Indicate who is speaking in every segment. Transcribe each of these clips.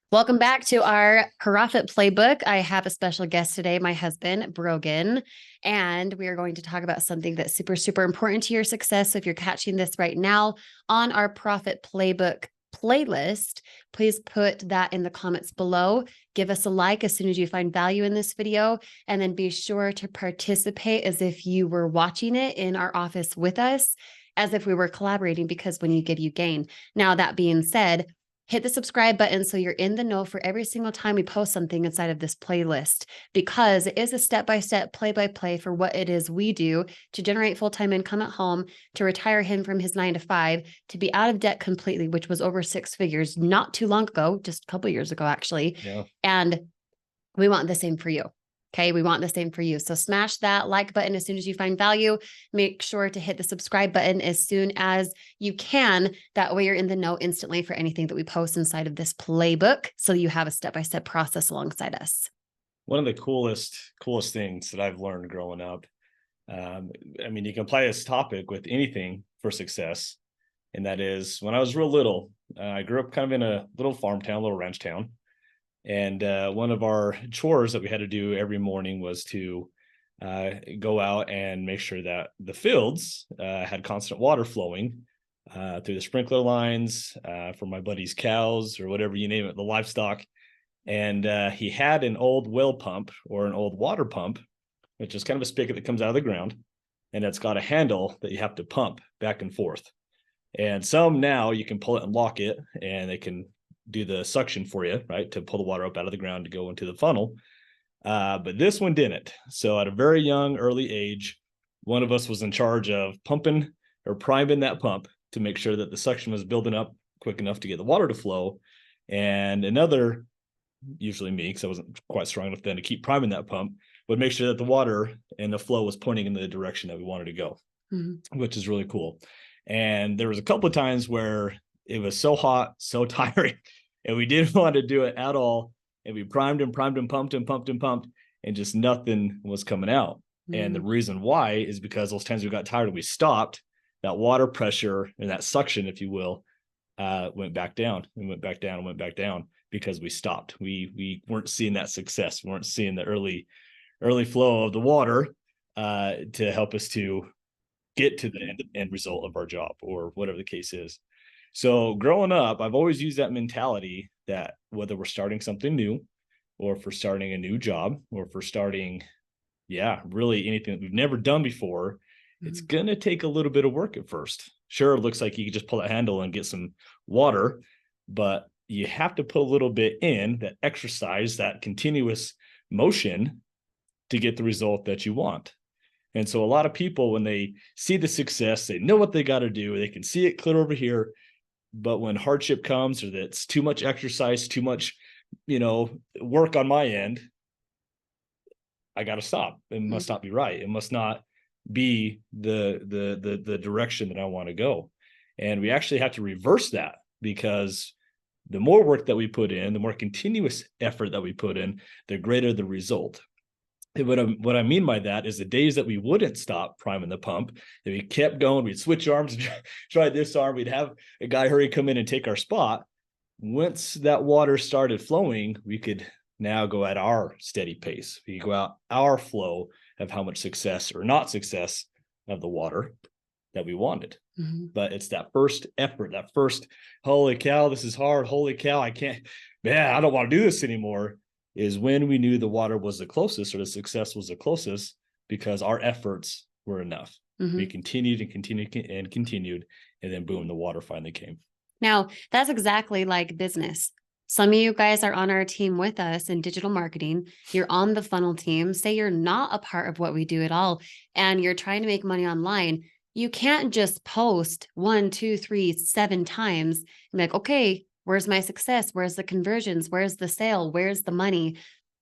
Speaker 1: Welcome back to our Profit Playbook. I have a special guest today, my husband, Brogan, and we are going to talk about something that's super, super important to your success. So if you're catching this right now on our Profit Playbook playlist, please put that in the comments below. Give us a like as soon as you find value in this video, and then be sure to participate as if you were watching it in our office with us, as if we were collaborating, because when you give, you gain. Now, that being said, hit the subscribe button so you're in the know for every single time we post something inside of this playlist, because it is a step-by-step, play-by-play for what it is we do to generate full-time income at home, to retire him from his 9 to 5, to be out of debt completely, which was over 6 figures not too long ago, just a couple years ago, actually.
Speaker 2: Yeah.
Speaker 1: And we want the same for you. Okay, we want the same for you. So smash that like button as soon as you find value. Make sure to hit the subscribe button as soon as you can. That way you're in the know instantly for anything that we post inside of this playbook, so you have a step-by-step process alongside us.
Speaker 2: One of the coolest things that I've learned growing up, you can apply this topic with anything for success. And that is, when I was real little, I grew up kind of in a little farm town, little ranch town. And one of our chores that we had to do every morning was to go out and make sure that the fields had constant water flowing through the sprinkler lines for my buddy's cows, or whatever you name it, the livestock. And he had an old well pump, or an old water pump, which is kind of a spigot that comes out of the ground, and it's got a handle that you have to pump back and forth. And some now you can pull it and lock it, and they can do the suction for you, right, to pull the water up out of the ground to go into the funnel. But this one didn't. So at a very young, early age, one of us was in charge of pumping or priming that pump to make sure that the suction was building up quick enough to get the water to flow. And another, usually me, because I wasn't quite strong enough then to keep priming that pump, would make sure that the water and the flow was pointing in the direction that we wanted to go, which is really cool. And there was a couple of times where it was so hot, so tiring, and we didn't want to do it at all. And we primed and pumped and just nothing was coming out. And the reason why is because those times we got tired and we stopped, that water pressure and that suction, if you will, went back down and went back down and went back down, because we stopped. We weren't seeing that success. We weren't seeing the early flow of the water to help us to get to the end result of our job, or whatever the case is. So growing up, I've always used that mentality that whether we're starting something new, or if we're starting a new job, or if we're starting, really anything that we've never done before, it's going to take a little bit of work at first. Sure, it looks like you can just pull a handle and get some water, but you have to put a little bit in, that exercise, that continuous motion, to get the result that you want. And so a lot of people, when they see the success, they know what they got to do. They can see it clear over here. But when hardship comes, or that's too much exercise, too much, work on my end, I got to stop. It must not be right. It must not be the direction that I want to go. And we actually have to reverse that, because the more work that we put in, the more continuous effort that we put in, the greater the result. And what I mean by that is the days that we wouldn't stop priming the pump, that we kept going, we'd switch arms and try this arm, we'd have a guy hurry come in and take our spot. Once that water started flowing, we could now go at our steady pace. We could go out our flow of how much success or not success of the water that we wanted. But it's that first effort, that first, holy cow, this is hard. Holy cow, I don't want to do this anymore, is when we knew the water was the closest, or the success was the closest, because our efforts were enough. We continued and continued, and then boom, the water finally came.
Speaker 1: Now, that's exactly like business. Some of you guys are on our team with us in digital marketing. You're on the funnel team. Say you're not a part of what we do at all, and you're trying to make money online. You can't just post 1, 2, 3, 7 times and be like, okay, where's my success? Where's the conversions? Where's the sale? Where's the money?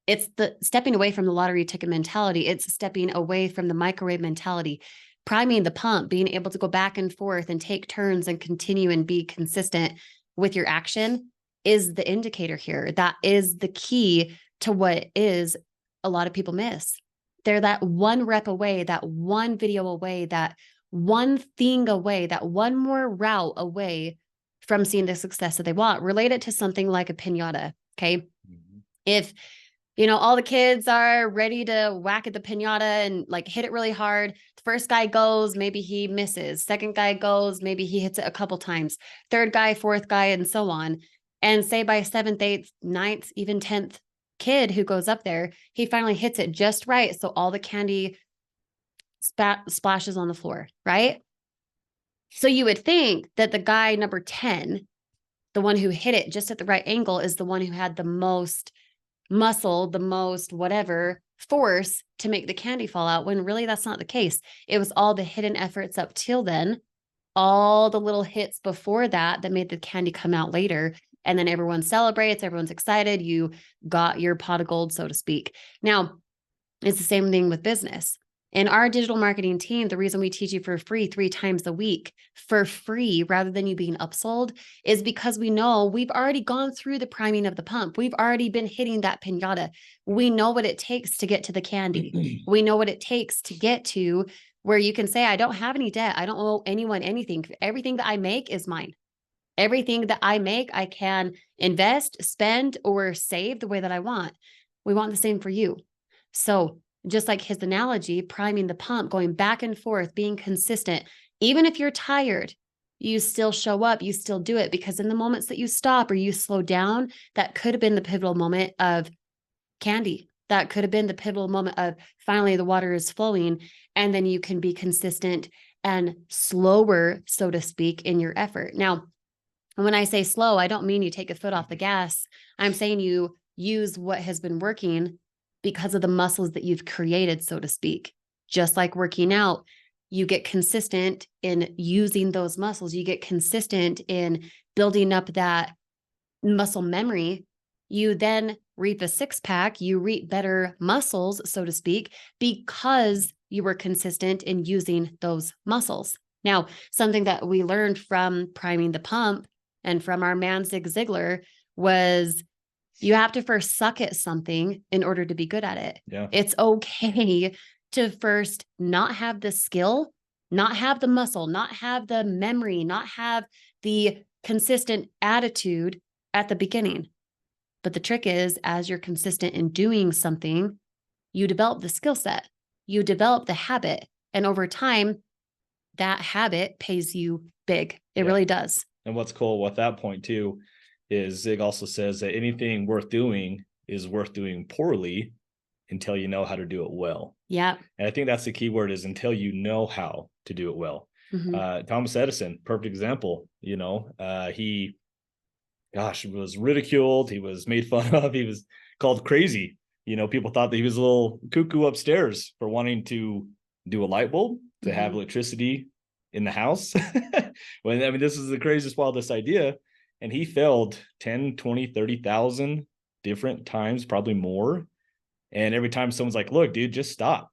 Speaker 1: It's the stepping away from the lottery ticket mentality. It's stepping away from the microwave mentality, priming the pump, being able to go back and forth and take turns and continue and be consistent with your action is the indicator here. That is the key to what is a lot of people miss. They're that one rep away, that one video away, that one thing away, that one more route away from seeing the success that they want. Relate it to something like a piñata. Okay.
Speaker 2: Mhm.
Speaker 1: If, all the kids are ready to whack at the piñata and like hit it really hard. The first guy goes, maybe he misses. Second guy goes, maybe he hits it a couple times. Third guy, fourth guy, and so on. And say by seventh, eighth, ninth, even 10th kid who goes up there, he finally hits it just right. So all the candy splashes on the floor, right? So you would think that the guy number 10, the one who hit it just at the right angle, is the one who had the most muscle, the most whatever force to make the candy fall out, when really that's not the case. It was all the hidden efforts up till then, all the little hits before that made the candy come out later. And then everyone celebrates, everyone's excited. You got your pot of gold, so to speak. Now, it's the same thing with business. In our digital marketing team, the reason we teach you for free 3 times a week for free rather than you being upsold is because we know we've already gone through the priming of the pump. We've already been hitting that piñata. We know what it takes to get to the candy. We know what it takes to get to where you can say, I don't have any debt. I don't owe anyone anything. Everything that I make is mine. Everything that I make, I can invest, spend, or save the way that I want. We want the same for you. So just like his analogy, priming the pump, going back and forth, being consistent, even if you're tired, you still show up, you still do it, because in the moments that you stop or you slow down, that could have been the pivotal moment of candy. That could have been the pivotal moment of finally the water is flowing, and then you can be consistent and slower, so to speak, in your effort. Now, when I say slow, I don't mean you take a foot off the gas. I'm saying you use what has been working because of the muscles that you've created, so to speak. Just like working out, you get consistent in using those muscles. You get consistent in building up that muscle memory. You then reap a 6-pack, you reap better muscles, so to speak, because you were consistent in using those muscles. Now, something that we learned from priming the pump and from our man Zig Ziglar was you have to first suck at something in order to be good at it.
Speaker 2: Yeah.
Speaker 1: It's okay to first not have the skill, not have the muscle, not have the memory, not have the consistent attitude at the beginning. But the trick is, as you're consistent in doing something, you develop the skill set, you develop the habit, and over time, that habit pays you big. It really does.
Speaker 2: And what's cool with that point too is Zig also says that anything worth doing is worth doing poorly until you know how to do it well.
Speaker 1: Yeah.
Speaker 2: And I think that's the key word, is until you know how to do it well. Mm-hmm. Thomas Edison, perfect example. He was ridiculed. He was made fun of. He was called crazy. People thought that he was a little cuckoo upstairs for wanting to do a light bulb, to have electricity in the house. This is the craziest, wildest idea. And he failed 10, 20, 30,000 different times, probably more. And every time someone's like, look, dude, just stop.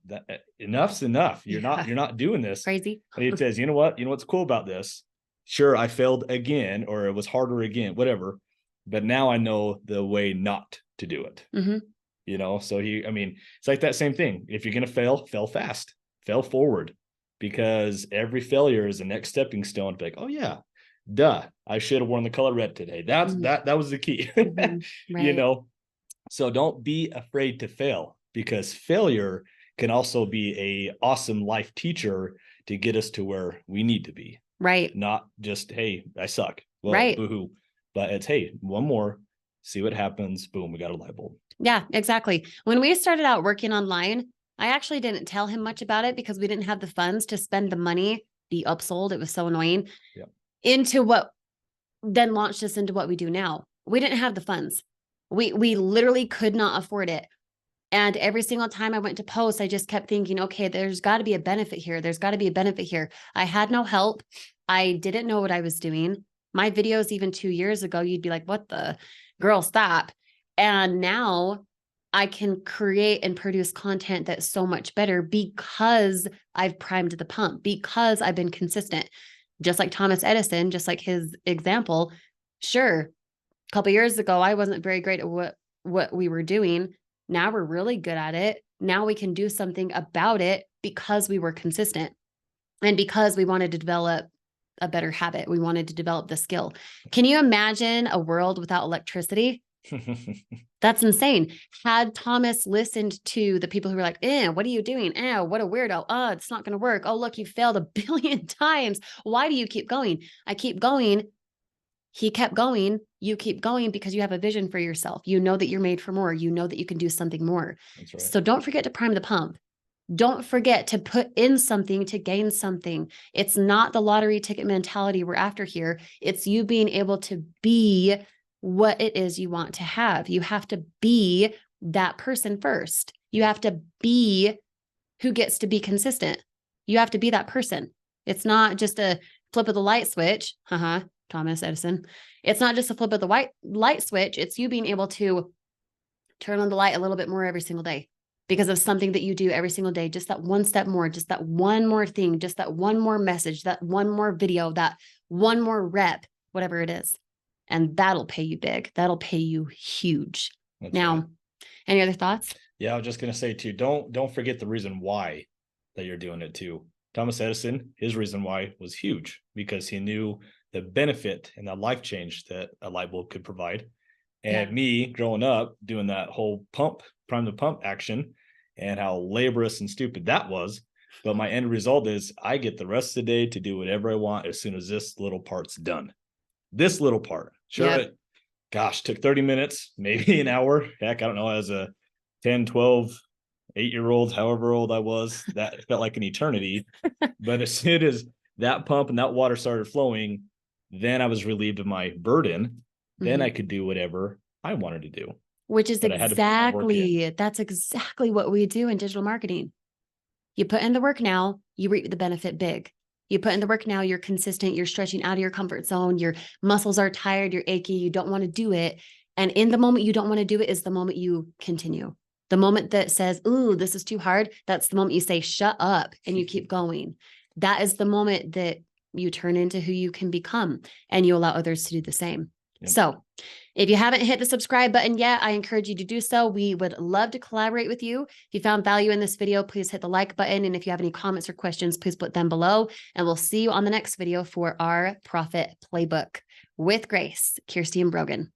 Speaker 2: Enough's enough. You're not doing this.
Speaker 1: Crazy.
Speaker 2: And he says, you know what's cool about this? Sure, I failed again, or it was harder again, whatever. But now I know the way not to do it. So it's like that same thing. If you're going to fail fast, fail forward, because every failure is the next stepping stone to be like, oh yeah, duh, I should have worn the color red today. That was the key. Right. So don't be afraid to fail, because failure can also be a awesome life teacher to get us to where we need to be.
Speaker 1: Right.
Speaker 2: Not just, hey, I suck. Well,
Speaker 1: right.
Speaker 2: Boo-hoo. But it's, hey, one more, see what happens. Boom, we got a light bulb.
Speaker 1: Yeah, exactly. When we started out working online, I actually didn't tell him much about it because we didn't have the funds to spend the money, be upsold. It was so annoying. Yeah. Into what then launched us into what we do now. We didn't have the funds. We literally could not afford it. And every single time I went to post, I just kept thinking, okay, there's got to be a benefit here. There's got to be a benefit here. I had no help. I didn't know what I was doing. My videos, even 2 years ago, you'd be like, what the girl, stop. And now I can create and produce content that's so much better because I've primed the pump, because I've been consistent. Just like Thomas Edison, just like his example. Sure, a couple of years ago, I wasn't very great at what we were doing. Now we're really good at it. Now we can do something about it because we were consistent and because we wanted to develop a better habit. We wanted to develop the skill. Can you imagine a world without electricity? That's insane. Had Thomas listened to the people who were like, what are you doing? What a weirdo. It's not going to work. Oh, look, you failed 1 billion times. Why do you keep going? I keep going. He kept going. You keep going because you have a vision for yourself. You know that you're made for more. You know that you can do something more.
Speaker 2: That's right.
Speaker 1: So don't forget to prime the pump. Don't forget to put in something to gain something. It's not the lottery ticket mentality we're after here. It's you being able to be what it is you want to have. You have to be that person first. You have to be who gets to be consistent. You have to be that person. It's not just a flip of the light switch. Thomas Edison. It's not just a flip of the white light switch. It's you being able to turn on the light a little bit more every single day because of something that you do every single day. Just that one step more, just that one more thing, just that one more message, that one more video, that one more rep, whatever it is. And that'll pay you big. That'll pay you huge.
Speaker 2: That's
Speaker 1: now,
Speaker 2: right.
Speaker 1: Any other thoughts?
Speaker 2: Yeah, I was just going to say too, don't forget the reason why that you're doing it too. Thomas Edison, his reason why was huge because he knew the benefit and the life change that a light bulb could provide. And me growing up doing that whole prime the pump action and how laborious and stupid that was. But my end result is I get the rest of the day to do whatever I want as soon as this little part's done. This little part. Sure. Took 30 minutes, maybe an hour. Heck, I don't know, as a 10, 12, 8-year-old, however old I was, that felt like an eternity. But as soon as that pump and that water started flowing, then I was relieved of my burden. Then I could do whatever I wanted to do.
Speaker 1: Which is that's exactly what we do in digital marketing. You put in the work now, you reap the benefit big. You put in the work now, you're consistent, you're stretching out of your comfort zone, your muscles are tired, you're achy, you don't want to do it. And in the moment you don't want to do it is the moment you continue. The moment that says, ooh, this is too hard, that's the moment you say, shut up, and you keep going. That is the moment that you turn into who you can become and you allow others to do the same. Yep. So if you haven't hit the subscribe button yet, I encourage you to do so. We would love to collaborate with you. If you found value in this video, please hit the like button. And if you have any comments or questions, please put them below. And we'll see you on the next video for our Profit Playbook with Grace, Kyrsti, and Brogan.